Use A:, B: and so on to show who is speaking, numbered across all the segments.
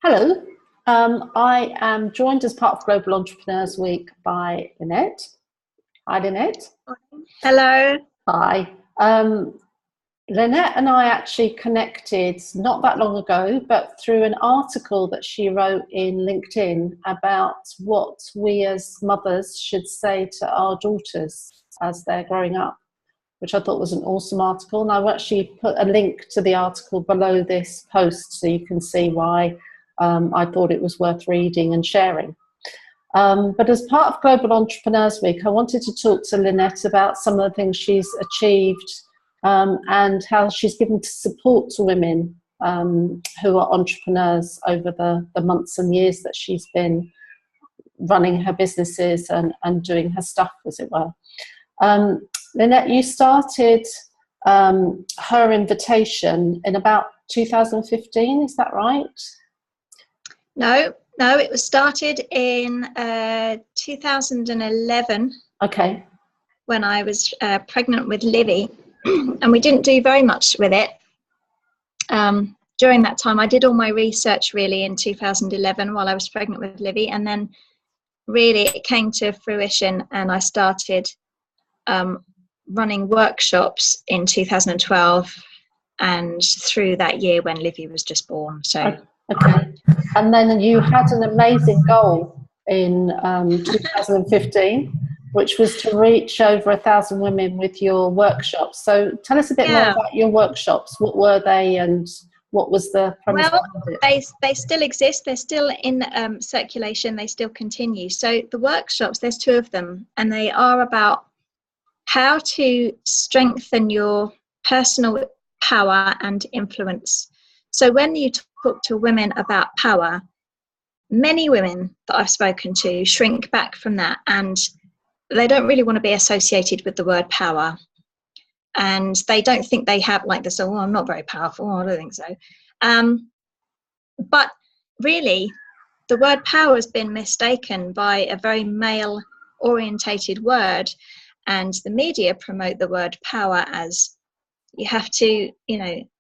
A: Hello, I am joined as part of Global Entrepreneurs Week by Lynette. Hi, Lynette.
B: Hello.
A: Hi. Lynette and I actually connected not that long ago, but through an article that she wrote in LinkedIn about what we as mothers should say to our daughters as they're growing up, which I thought was an awesome article. And I actually put a link to the article below this post so you can see why I thought it was worth reading and sharing. But as part of Global Entrepreneurs Week, I wanted to talk to Lynette about some of the things she's achieved and how she's given support to women who are entrepreneurs over the months and years that she's been running her businesses and doing her stuff, as it were. Lynette, you started Her Invitation in about 2015, is that right?
B: No, it was started in 2011.
A: Okay.
B: When I was pregnant with Livy, and we didn't do very much with it. During that time, I did all my research really in 2011 while I was pregnant with Livy, and then really it came to fruition, and I started running workshops in 2012 and through that year when Livy was just born. So.
A: Okay, and then you had an amazing goal in 2015, which was to reach over 1,000 women with your workshops. So tell us a bit more about your workshops. What were they, and what was the premise behind it?
B: They still exist. They're still in circulation. They still continue. So the workshops, there's 2 of them, and they are about how to strengthen your personal power and influence. So when you talk to women about power, many women that I've spoken to shrink back from that, and they don't really want to be associated with the word power. And they don't think they have like this, oh, I'm not very powerful. I don't think so. But really, the word power has been mistaken by a very male-orientated word. And the media promote the word power as you have to,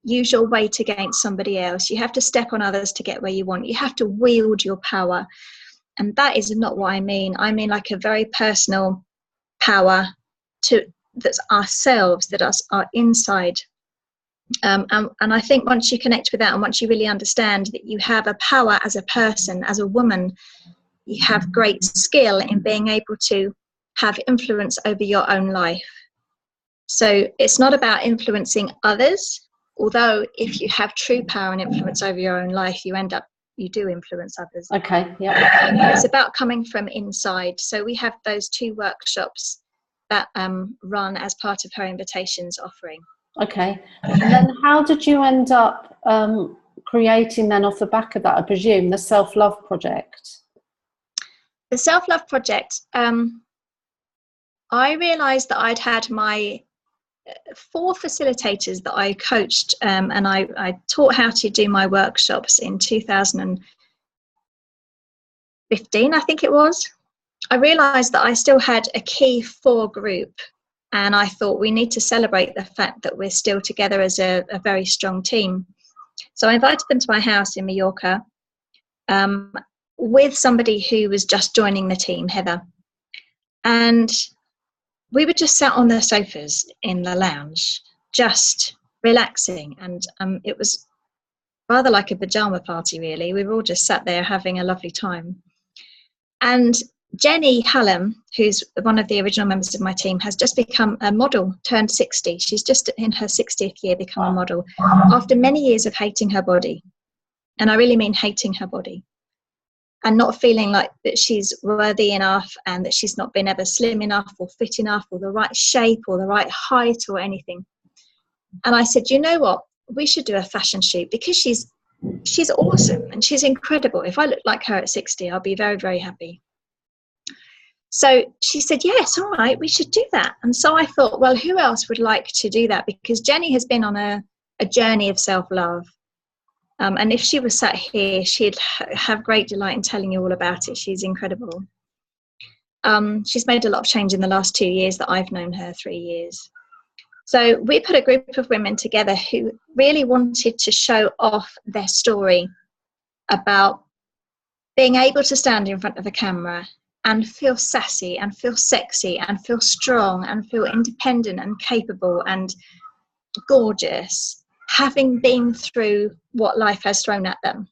B: use your weight against somebody else. You have to step on others to get where you want. You have to wield your power. And that is not what I mean. I mean like a very personal power that's ourselves, that are inside. And I think once you connect with that, and once you really understand that you have a power as a person, as a woman, you have great skill in being able to have influence over your own life. So it's not about influencing others, although if you have true power and influence over your own life, you do influence others.
A: Okay, yeah.
B: It's about coming from inside. So we have those 2 workshops that run as part of Her Invitations offering.
A: Okay. And then how did you end up creating then off the back of that, I presume, the Self-Love Project?
B: The Self-Love Project, I realised that I'd had my 4 facilitators that I coached, and I taught how to do my workshops in 2015, I think it was. I realised that I still had a key 4 group, and I thought we need to celebrate the fact that we're still together as a very strong team. So I invited them to my house in Mallorca with somebody who was just joining the team, Heather. And we were just sat on the sofas in the lounge, just relaxing. And it was rather like a pajama party, really. We were all just sat there having a lovely time. And Jenny Hallam, who's one of the original members of my team, has just become a model, turned 60. She's just in her 60th year become a model after many years of hating her body. And I really mean hating her body. And not feeling like that she's worthy enough, and that she's not been ever slim enough or fit enough or the right shape or the right height or anything. And I said, you know what? We should do a fashion shoot, because she's awesome and she's incredible. If I look like her at 60, I'll be very, very happy. So she said, yes, all right, we should do that. And so I thought, well, who else would like to do that? Because Jenny has been on a journey of self-love. And if she was sat here, she'd have great delight in telling you all about it. She's incredible. She's made a lot of change in the last 2 years that I've known her, 3 years. So we put a group of women together who really wanted to show off their story about being able to stand in front of a camera and feel sassy and feel sexy and feel strong and feel independent and capable and gorgeous, having been through what life has thrown at them.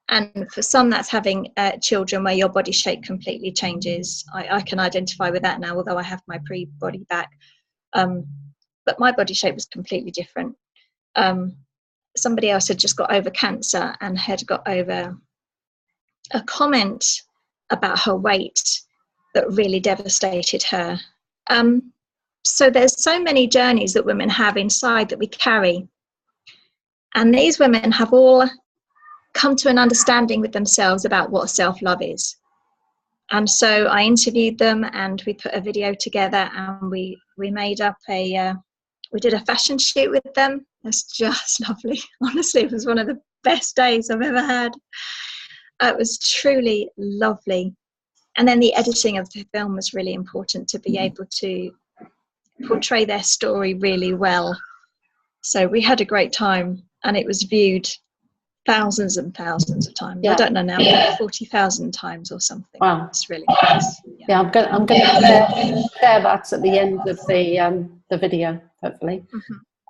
B: And for some, that's having children where your body shape completely changes. I can identify with that now, although I have my pre-body back. But my body shape was completely different. Somebody else had just got over cancer and had got over a comment about her weight that really devastated her. So there's so many journeys that women have inside that we carry. And these women have all come to an understanding with themselves about what self-love is. And so I interviewed them and we put a video together and we made up we did a fashion shoot with them. It's just lovely. Honestly, it was one of the best days I've ever had. It was truly lovely. And then the editing of the film was really important to be able to portray their story really well. So we had a great time and it was viewed thousands and thousands of times. Yeah. I don't know now, maybe 40,000 times or something.
A: Wow,
B: it's really nice.
A: Yeah, I'm going to share that at the end of the video, hopefully.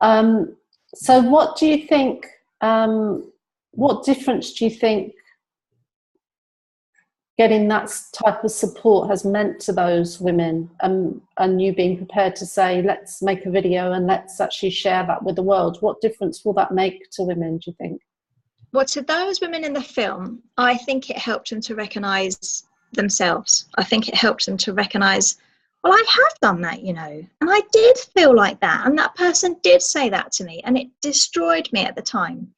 A: Mm-hmm. So, what do you think? What difference do you think getting that type of support has meant to those women, and you being prepared to say, let's make a video and let's actually share that with the world? What difference will that make to women, do you think?
B: Well, to those women in the film, I think it helped them to recognise themselves. I think it helped them to recognise, well, I have done that, you know, and I did feel like that, and that person did say that to me, and it destroyed me at the time.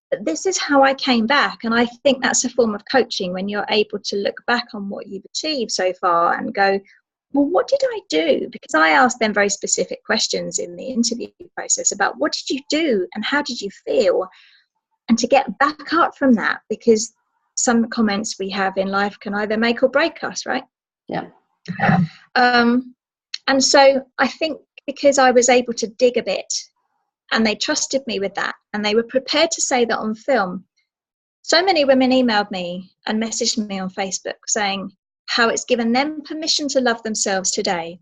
B: But this is how I came back, and I think that's a form of coaching when you're able to look back on what you've achieved so far and go, well, what did I do? Because I asked them very specific questions in the interview process about what did you do and how did you feel? And to get back up from that, because some comments we have in life can either make or break us, right?
A: Yeah.
B: And so I think because I was able to dig a bit and they trusted me with that and they were prepared to say that on film, so many women emailed me and messaged me on Facebook saying how it's given them permission to love themselves today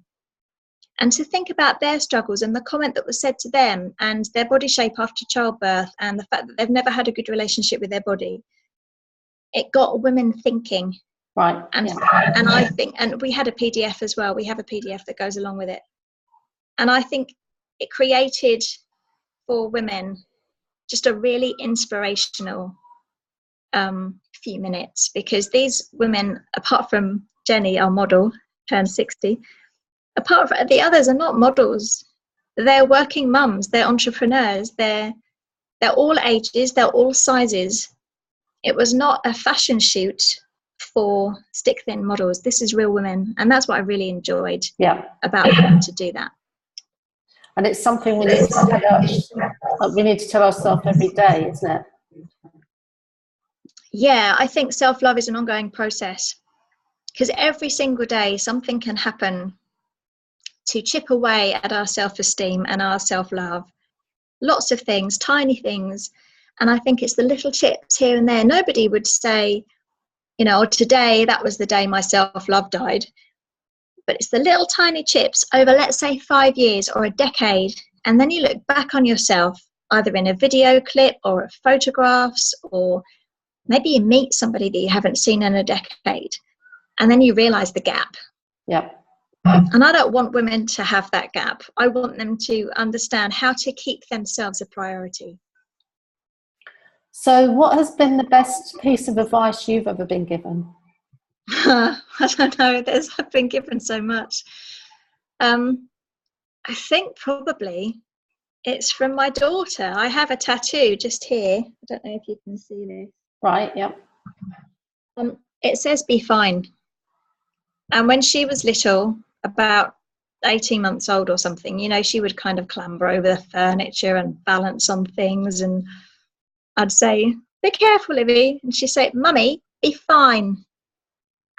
B: and to think about their struggles and the comment that was said to them and their body shape after childbirth and the fact that they've never had a good relationship with their body. It got women thinking.
A: Right.
B: And I think, and we had a PDF as well. We have a PDF that goes along with it. And I think it created for women just a really inspirational few minutes, because these women, apart from Jenny, our model, turned 60, apart from the others are not models. They're working mums, they're entrepreneurs, they're all ages, they're all sizes. It was not a fashion shoot for stick thin models. This is real women, and that's what I really enjoyed about having to do that.
A: And it's something we need to tell ourselves every day, isn't it?
B: Yeah, I think self-love is an ongoing process, because every single day something can happen to chip away at our self-esteem and our self-love. Lots of things, tiny things. And I think it's the little chips here and there. Nobody would say, you know, today, that was the day my self-love died. But it's the little tiny chips over, let's say, 5 years or a decade. And then you look back on yourself, either in a video clip or photographs, or maybe you meet somebody that you haven't seen in a decade. And then you realise the gap.
A: Yeah.
B: And I don't want women to have that gap. I want them to understand how to keep themselves a priority.
A: So what has been the best piece of advice you've ever been given?
B: I don't know. I've been given so much. I think probably it's from my daughter. I have a tattoo just here. I don't know if you can see this.
A: Right, yep.
B: It says "Be fine." And when she was little, about 18 months old or something, you know, she would kind of clamber over the furniture and balance on things. And I'd say, "Be careful, Livy." And she'd say, "Mummy, be fine."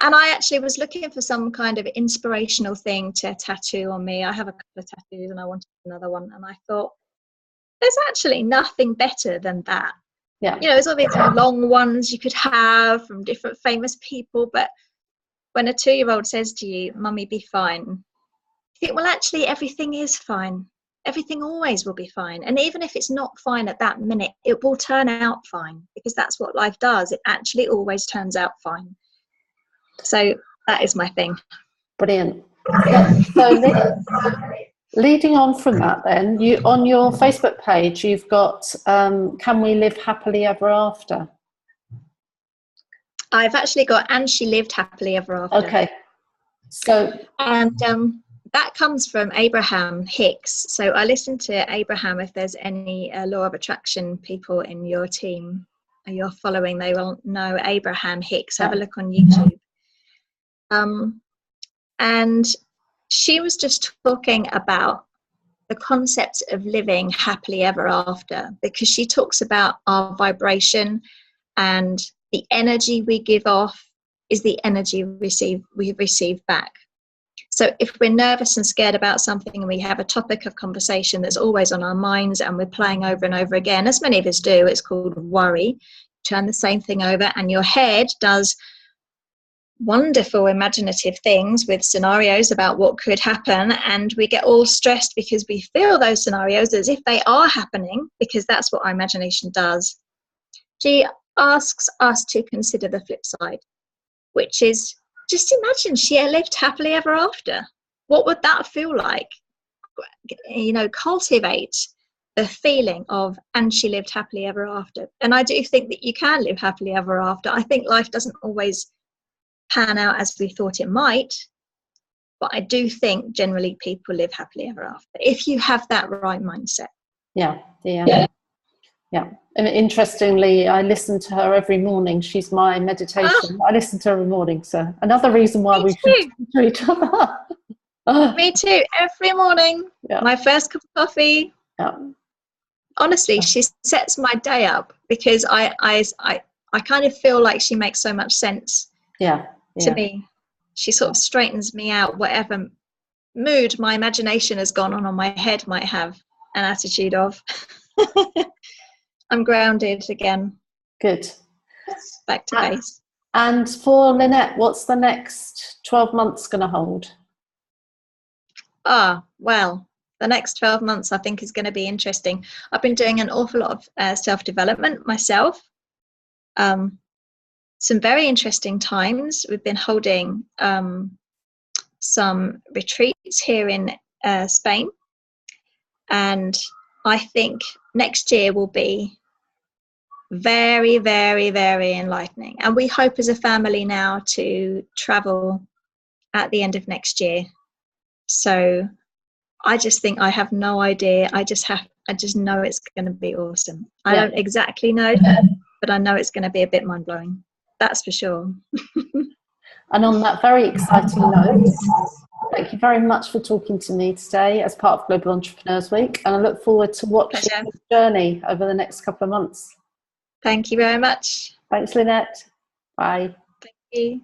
B: And I actually was looking for some kind of inspirational thing to tattoo on me. I have a couple of tattoos and I wanted another one. And I thought, there's actually nothing better than that.
A: Yeah.
B: You know, there's all these long ones you could have from different famous people, but when a 2-year-old says to you, "Mummy, be fine," you think, well, actually, everything is fine. Everything always will be fine. And even if it's not fine at that minute, it will turn out fine, because that's what life does. It actually always turns out fine. So that is my thing.
A: Brilliant. So leading on from that, then, you on your Facebook page, you've got "Can we live happily ever after?"
B: I've actually got "And she lived happily ever after."
A: Okay. So,
B: and that comes from Abraham Hicks. So I listened to Abraham. If there's any law of attraction people in your team you're following, they will know Abraham Hicks. Have a look on YouTube. And she was just talking about the concept of living happily ever after, because she talks about our vibration, and the energy we give off is the energy we receive back. So if we're nervous and scared about something, and we have a topic of conversation that's always on our minds and we're playing over and over again, as many of us do, it's called worry. Turn the same thing over, and your head does wonderful imaginative things with scenarios about what could happen, and we get all stressed because we feel those scenarios as if they are happening, because that's what our imagination does. She asks us to consider the flip side, which is, just imagine she lived happily ever after. What would that feel like? You know, cultivate the feeling of "and she lived happily ever after." And I do think that you can live happily ever after. I think life doesn't always pan out as we thought it might, but I do think generally people live happily ever after, if you have that right mindset.
A: Yeah. And interestingly, I listen to her every morning. She's my meditation. I listen to her every morning. So another reason why we should talk to each other.
B: Me too. Every morning, my first cup of coffee.
A: Yeah.
B: Honestly, she sets my day up, because I kind of feel like she makes so much sense to me. She sort of straightens me out. Whatever mood my imagination has gone on my head might have an attitude of. I'm grounded again.
A: Good.
B: Back to base.
A: And for Lynette, what's the next 12 months going to hold?
B: Well, the next 12 months I think is going to be interesting. I've been doing an awful lot of self-development myself. Some very interesting times. We've been holding some retreats here in Spain. And I think next year will be very, very, very enlightening. And we hope as a family now to travel at the end of next year. So I just think, I have no idea. I just know it's going to be awesome. I don't exactly know, but I know it's going to be a bit mind-blowing. That's for sure.
A: And on that very exciting note, thank you very much for talking to me today as part of Global Entrepreneurs Week. And I look forward to watching your journey over the next couple of months.
B: Thank you very much.
A: Thanks, Lynette. Bye.
B: Thank you.